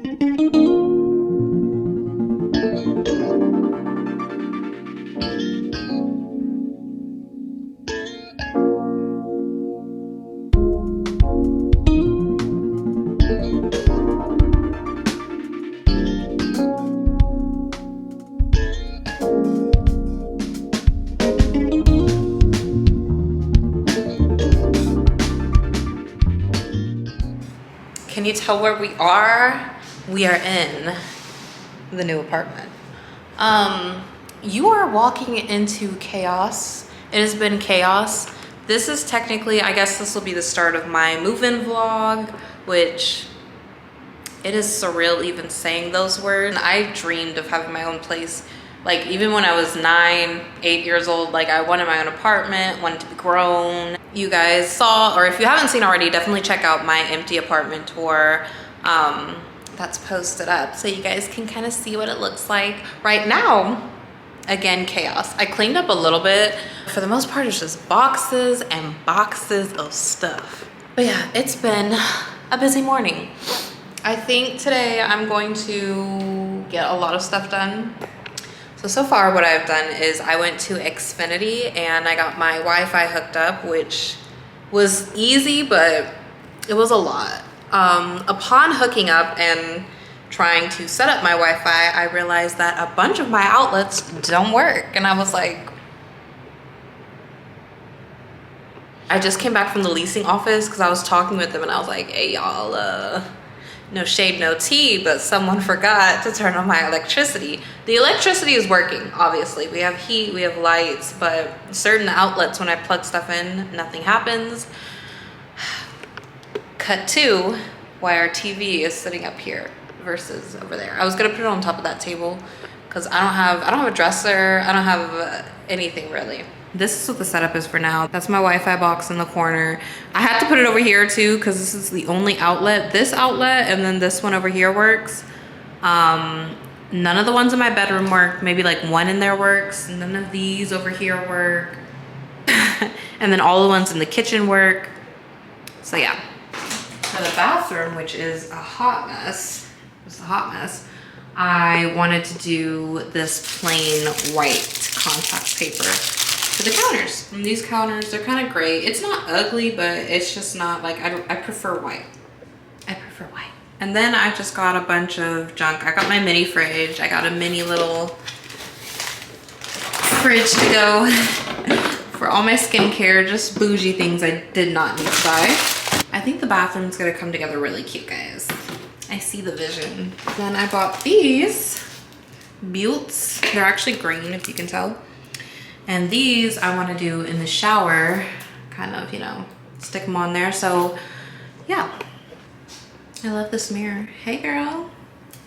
Can you tell where we are? We are in the new apartment. You are walking into chaos. It has been chaos. This is technically, I guess this will be the start of my move-in vlog, which it is surreal even saying those words. I dreamed of having my own place. Like even when I was 9, 8 years old, like I wanted my own apartment, wanted to be grown. You guys saw, or if you haven't seen already, definitely check out my empty apartment tour. That's posted up so you guys can kind of see what it looks like right now. Again, chaos. I cleaned up a little bit. For the most part, it's just boxes and boxes of stuff. But yeah, it's been a busy morning. I think today I'm going to get a lot of stuff done. So far what I've done is I went to Xfinity and I got my Wi-Fi hooked up, which was easy, but it was a lot. Upon hooking up and trying to set up my Wi-Fi, I realized that a bunch of my outlets don't work. And I was like, I just came back from the leasing office because I was talking with them and I was like, hey y'all, no shade, no tea, but someone forgot to turn on my electricity. The electricity is working, obviously. We have heat, we have lights, but certain outlets, when I plug stuff in, nothing happens. Cut to why our TV is sitting up here versus over there. I was gonna put it on top of that table because I don't have a dresser. I don't have anything really. This is what the setup is for now. That's my Wi-Fi box in the corner. I had to put it over here too because this is the only outlet. This outlet and then this one over here works. None of the ones in my bedroom work. Maybe like one in there works. None of these over here work. And then all the ones in the kitchen work. So yeah. For the bathroom, which is a hot mess, I wanted to do this plain white contact paper for the counters. And these counters, they're kind of gray. It's not ugly, but it's just not like, I prefer white. I prefer white. And then I just got a bunch of junk. I got my mini fridge. I got a mini little fridge to go for all my skincare, just bougie things I did not need to buy. I think the bathroom's gonna come together really cute, guys. I see the vision. Then I bought these buttes. They're actually green, if you can tell. And these I want to do in the shower, kind of, you know, stick them on there. So yeah, I love this mirror. Hey girl,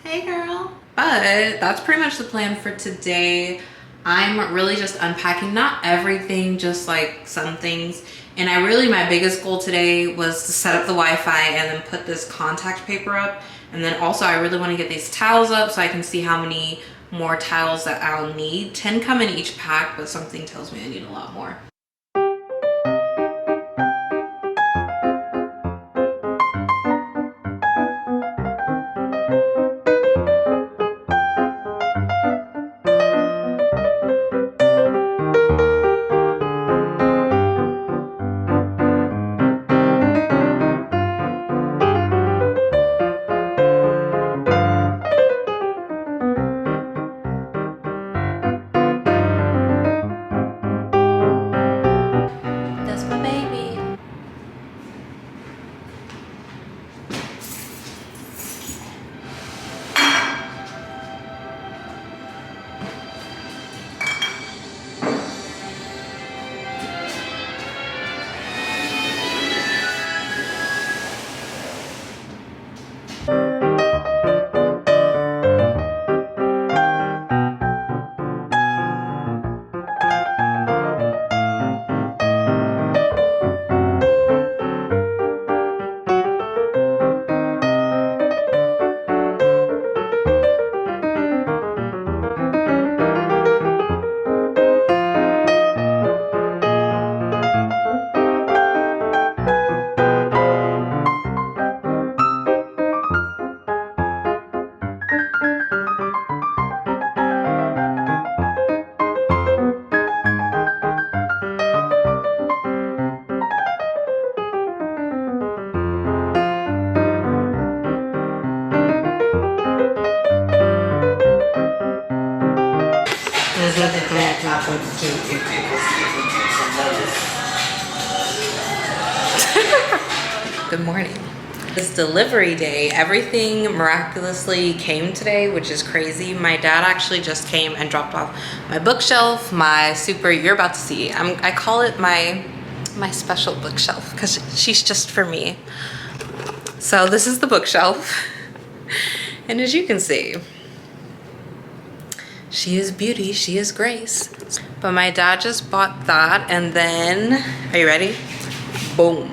hey girl. But that's pretty much the plan for today. I'm really just unpacking, not everything, just like some things. And my biggest goal today was to set up the Wi-Fi and then put this contact paper up. And then also I really want to get these tiles up so I can see how many more tiles that I'll need. 10 come in each pack, but something tells me I need a lot more. Good morning. It's delivery day. Everything miraculously came today, which is crazy. My dad actually just came and dropped off my bookshelf, my super, you're about to see. I call it my special bookshelf because she's just for me. So this is the bookshelf. And as you can see, she is beauty, she is grace. But my dad just bought that, and then, are you ready? Boom.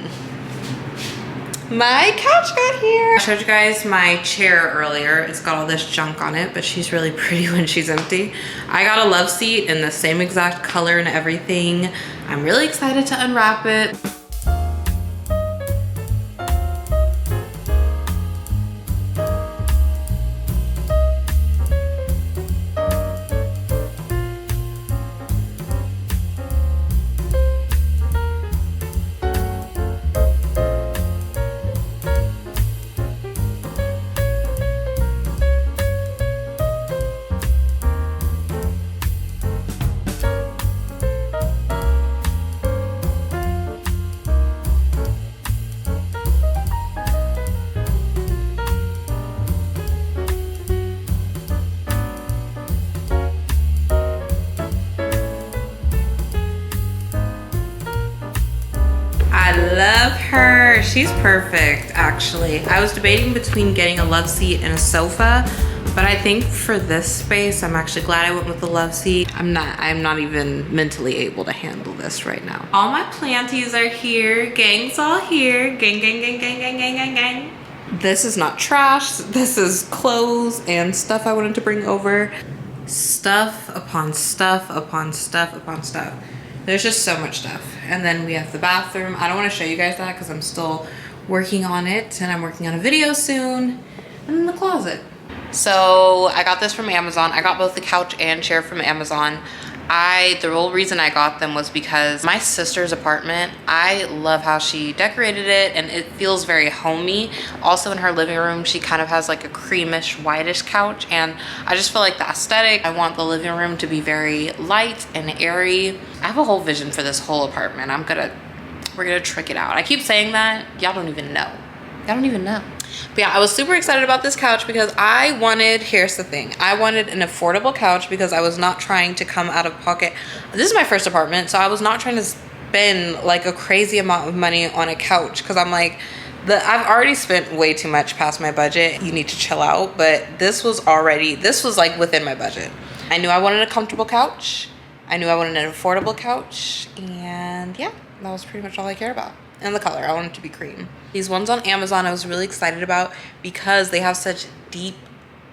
My couch got here. I showed you guys my chair earlier. It's got all this junk on it, but she's really pretty when she's empty. I got a love seat in the same exact color and everything. I'm really excited to unwrap it. I love her. She's perfect, actually. I was debating between getting a love seat and a sofa, but I think for this space, I'm actually glad I went with the love seat. I'm not even mentally able to handle this right now. All my planties are here. Gang's all here. Gang, gang, gang, gang, gang, gang, gang, gang. This is not trash. This is clothes and stuff I wanted to bring over. Stuff upon stuff upon stuff upon stuff. There's just so much stuff. And then we have the bathroom. I don't want to show you guys that because I'm still working on it and I'm working on a video soon. And then the closet. So I got this from Amazon. I got both the couch and chair from Amazon. The real reason I got them was because my sister's apartment, I love how she decorated it and it feels very homey. Also in her living room, she kind of has like a creamish, whitish couch, and I just feel like the aesthetic, I want the living room to be very light and airy. I have a whole vision for this whole apartment. We're gonna trick it out. I keep saying that, y'all don't even know. Y'all don't even know. But yeah, I was super excited about this couch because here's the thing. I wanted an affordable couch because I was not trying to come out of pocket. This is my first apartment, so I was not trying to spend like a crazy amount of money on a couch because I'm like, I've already spent way too much past my budget. You need to chill out, but this was like within my budget. I knew I wanted a comfortable couch. I knew I wanted an affordable couch, and yeah, that was pretty much all I care about. And the color, I want it to be cream. These ones on Amazon I was really excited about because they have such deep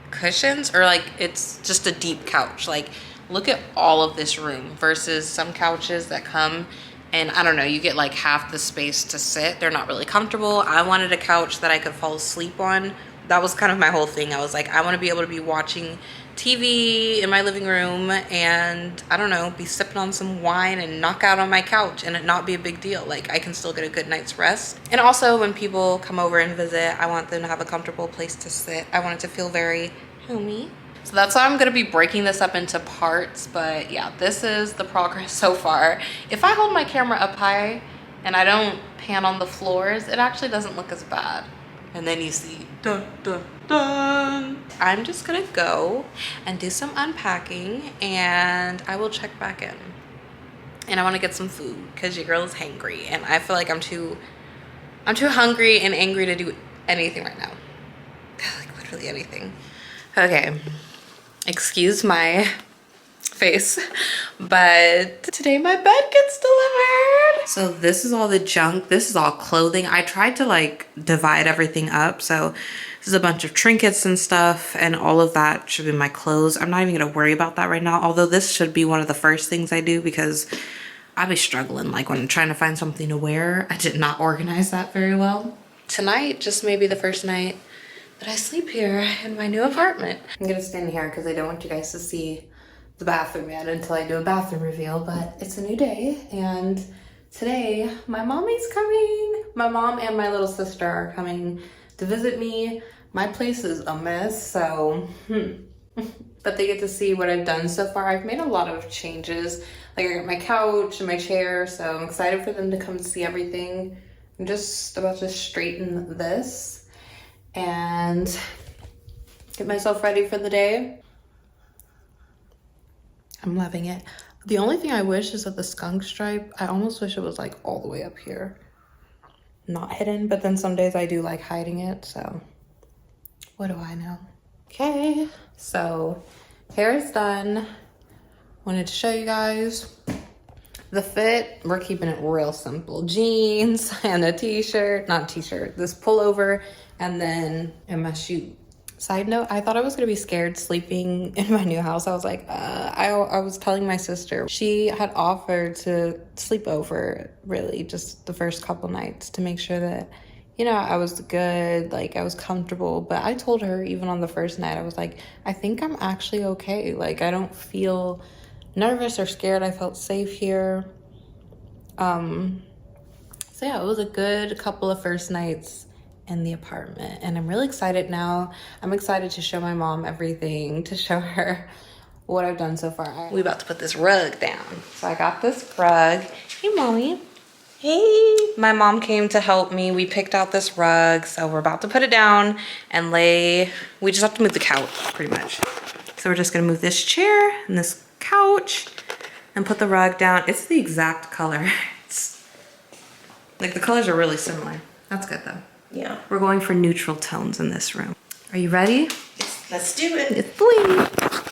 cushions, or like it's just a deep couch. Like look at all of this room versus some couches that come and I don't know, you get like half the space to sit. They're not really comfortable. I wanted a couch that I could fall asleep on. That was kind of my whole thing. I was like, I want to be able to be watching TV in my living room and I don't know, be sipping on some wine and knock out on my couch and it not be a big deal. Like I can still get a good night's rest. And also when people come over and visit, I want them to have a comfortable place to sit. I want it to feel very homey. So that's why I'm gonna be breaking this up into parts, but yeah, this is the progress so far. If I hold my camera up high and I don't pan on the floors, it actually doesn't look as bad. And then you see, dun, dun, dun. I'm just gonna go and do some unpacking and I will check back in. And I wanna get some food because your girl is hangry and I feel like I'm too hungry and angry to do anything right now. Like literally anything. Okay, excuse my face, but today my bed gets delivered. So this is all the junk. This is all clothing. I tried to like divide everything up. So this is a bunch of trinkets and stuff, and all of that should be my clothes. I'm not even gonna worry about that right now, although this should be one of the first things I do because I'll be struggling like when I'm trying to find something to wear. I did not organize that very well. Tonight just maybe the first night that I sleep here in my new apartment. I'm gonna stand here because I don't want you guys to see the bathroom yet until I do a bathroom reveal, but it's a new day and today my mommy's coming. My mom and my little sister are coming to visit me. My place is a mess, so but they get to see what I've done so far. I've made a lot of changes. Like I got my couch and my chair, so I'm excited for them to come see everything. I'm just about to straighten this and get myself ready for the day. I'm loving it. The only thing I wish is that the skunk stripe, I almost wish it was like all the way up here, not hidden, but then some days I do like hiding it, so what do I know? Okay, so hair is done. Wanted to show you guys the fit. We're keeping it real simple. Jeans and a t-shirt, not t-shirt, this pullover, and then in my shoe. Side note, I thought I was gonna be scared sleeping in my new house. I was like, I was telling my sister, she had offered to sleep over really just the first couple nights to make sure that, you know, I was good, like I was comfortable. But I told her even on the first night, I was like, I think I'm actually okay. Like I don't feel nervous or scared. I felt safe here. So yeah, it was a good couple of first nights in the apartment, and I'm really excited now. I'm excited to show my mom everything, to show her what I've done so far. We about to put this rug down. So I got this rug. Hey, mommy. Hey. My mom came to help me. We picked out this rug, so we're about to put it down and lay. We just have to move the couch, pretty much. So we're just gonna move this chair and this couch and put the rug down. It's the exact color. It's like the colors are really similar. That's good though. Yeah. We're going for neutral tones in this room. Are you ready? Let's do it. It's bling.